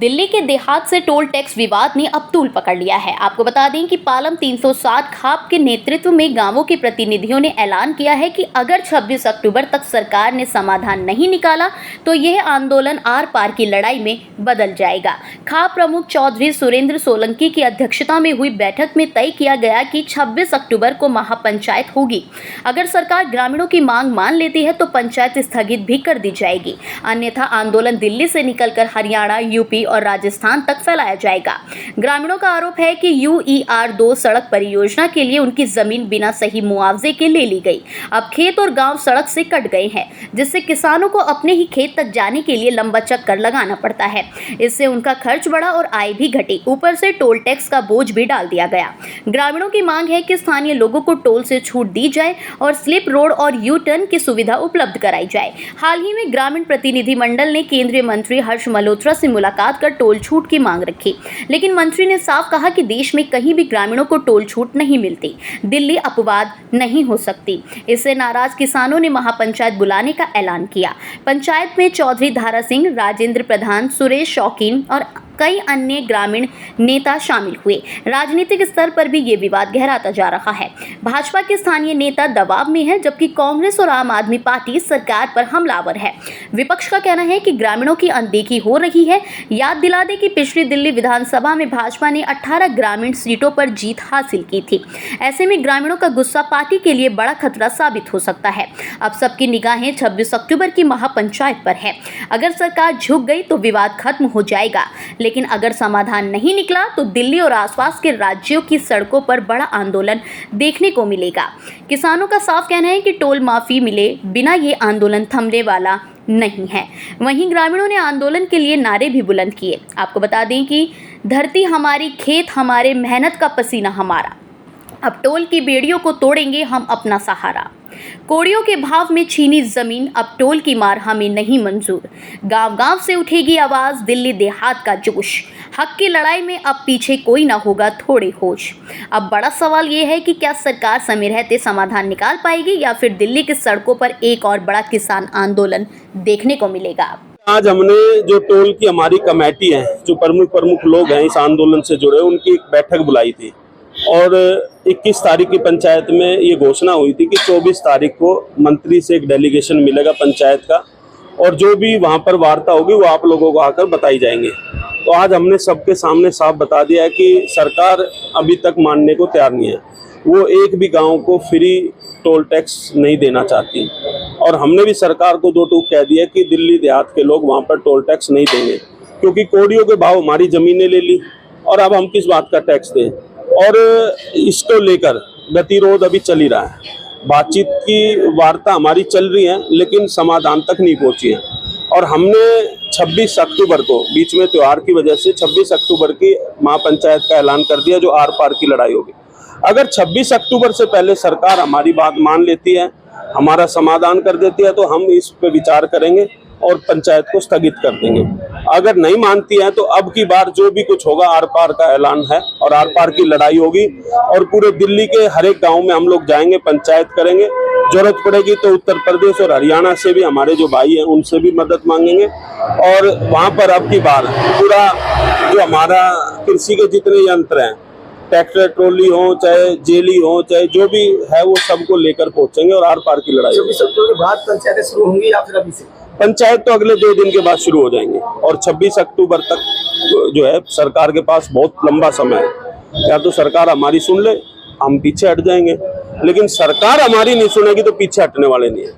दिल्ली के देहात से टोल टैक्स विवाद ने अब तूल पकड़ लिया है। आपको बता दें कि पालम 360 खाप के नेतृत्व में गांवों के प्रतिनिधियों ने ऐलान किया है कि अगर 26 अक्टूबर तक सरकार ने समाधान नहीं निकाला तो यह आंदोलन आर पार की लड़ाई में बदल जाएगा। खाप प्रमुख चौधरी सुरेंद्र सोलंकी की अध्यक्षता में हुई बैठक में तय किया गया कि 26 अक्टूबर को महापंचायत होगी। अगर सरकार ग्रामीणों की मांग मान लेती है तो पंचायत स्थगित भी कर दी जाएगी, अन्यथा आंदोलन दिल्ली से निकलकर हरियाणा, यूपी और राजस्थान तक फैलाया जाएगा। ग्रामीणों का आरोप है कि UER-2 सड़क परियोजना के लिए उनकी जमीन बिना सही मुआवजे के ले ली गई। अब खेत और गांव सड़क से कट गए हैं, जिससे किसानों को अपने ही खेत तक जाने के लिए लंबा चक्कर लगाना पड़ता है। इससे उनका खर्च बढ़ा और आय भी घटी, ऊपर से टोल टैक्स का बोझ भी डाल दिया गया। ग्रामीणों की मांग है कि स्थानीय लोगों को टोल से छूट दी जाए और स्लिप रोड और यू टर्न की सुविधा उपलब्ध कराई जाए। हाल ही में ग्रामीण प्रतिनिधि मंडल ने केंद्रीय मंत्री हर्ष मल्होत्रा से मुलाकात कर टोल छूट की मांग रखी, लेकिन मंत्री ने साफ कहा कि देश में कहीं भी ग्रामीणों को टोल छूट नहीं मिलती, दिल्ली अपवाद नहीं हो सकती। इससे नाराज किसानों ने महापंचायत बुलाने का ऐलान किया। पंचायत में चौधरी धारा सिंह, राजेंद्र प्रधान, सुरेश शौकीन और कई अन्य ग्रामीण नेता शामिल हुए। राजनीतिक स्तर पर भी ये विवाद गहराता जा रहा है। भाजपा के स्थानीय नेता दबाव में है, जबकि कांग्रेस और आम आदमी पार्टी सरकार पर हमलावर है। विपक्ष का कहना है कि ग्रामीणों की अनदेखी हो रही है। याद दिला दें कि पिछली दिल्ली विधानसभा में भाजपा ने 18 ग्रामीण सीटों पर जीत हासिल की थी। ऐसे में ग्रामीणों का गुस्सा पार्टी के लिए बड़ा खतरा साबित हो सकता है। अब सबकी निगाहें 26 अक्टूबर की महापंचायत पर है। अगर सरकार झुक गई तो विवाद खत्म हो जाएगा, लेकिन अगर समाधान नहीं निकला तो दिल्ली और आसपास के राज्यों की सड़कों पर बड़ा आंदोलन देखने को मिलेगा। किसानों का साफ कहना है कि टोल माफी मिले बिना ये आंदोलन थमने वाला नहीं है। वहीं ग्रामीणों ने आंदोलन के लिए नारे भी बुलंद किए। आपको बता दें कि धरती हमारी, खेत हमारे, मेहनत का पसीना हमारा, अब टोल की बेड़ियों को तोड़ेंगे हम अपना सहारा। कोड़ियों के भाव में छीनी जमीन, अब टोल की मार हमें नहीं मंजूर। गांव-गांव से उठेगी आवाज, दिल्ली देहात का जोश। हक की लड़ाई में अब पीछे कोई ना होगा थोड़े होश। अब बड़ा सवाल ये है कि क्या सरकार समय रहते समाधान निकाल पाएगी या फिर दिल्ली की सड़कों पर एक और बड़ा किसान आंदोलन देखने को मिलेगा। आज हमने जो टोल की हमारी कमेटी है, जो प्रमुख लोग हैं इस आंदोलन से जुड़े, उनकी एक बैठक बुलाई थी और 21 तारीख की पंचायत में ये घोषणा हुई थी कि 24 तारीख को मंत्री से एक डेलीगेशन मिलेगा पंचायत का, और जो भी वहाँ पर वार्ता होगी वो आप लोगों को आकर बताई जाएंगे। तो आज हमने सबके सामने साफ बता दिया है कि सरकार अभी तक मानने को तैयार नहीं है। वो एक भी गांव को फ्री टोल टैक्स नहीं देना चाहती, और हमने भी सरकार को 2 टूक कह दिया कि दिल्ली देहात के लोग वहाँ पर टोल टैक्स नहीं देंगे, क्योंकि कोड़ियों के भाव हमारी ज़मीनें ले ली और अब हम किस बात का टैक्स दें। और इसको लेकर गतिरोध अभी चल ही रहा है। बातचीत की वार्ता हमारी चल रही है, लेकिन समाधान तक नहीं पहुंची है। और हमने 26 अक्टूबर को, बीच में त्यौहार की वजह से 26 अक्टूबर की महापंचायत का ऐलान कर दिया, जो आर पार की लड़ाई होगी। अगर 26 अक्टूबर से पहले सरकार हमारी बात मान लेती है, हमारा समाधान कर देती है, तो हम इस पर विचार करेंगे और पंचायत को स्थगित कर देंगे। अगर नहीं मानती है तो अब की बार जो भी कुछ होगा आर पार का ऐलान है और आर पार की लड़ाई होगी, और पूरे दिल्ली के हर एक गांव में हम लोग जाएंगे, पंचायत करेंगे। जरूरत पड़ेगी तो उत्तर प्रदेश और हरियाणा से भी हमारे जो भाई हैं उनसे भी मदद मांगेंगे, और वहां पर अब की बार पूरा जो हमारा कृषि के जितने यंत्र हैं, ट्रैक्टर ट्रॉली हो, चाहे जेली हो, चाहे जो भी है, वो सबको लेकर पहुंचेंगे और आर पार की लड़ाई। 26 अक्टूबर के बाद पंचायतें शुरू होंगी या फिर अभी से? पंचायत तो अगले 2 दिन के बाद शुरू हो जाएंगे, और 26 अक्टूबर तक जो है सरकार के पास बहुत लंबा समय है। या तो सरकार हमारी सुन ले, हम पीछे हट जाएंगे, लेकिन सरकार हमारी नहीं सुनेगी तो पीछे हटने वाले नहीं है।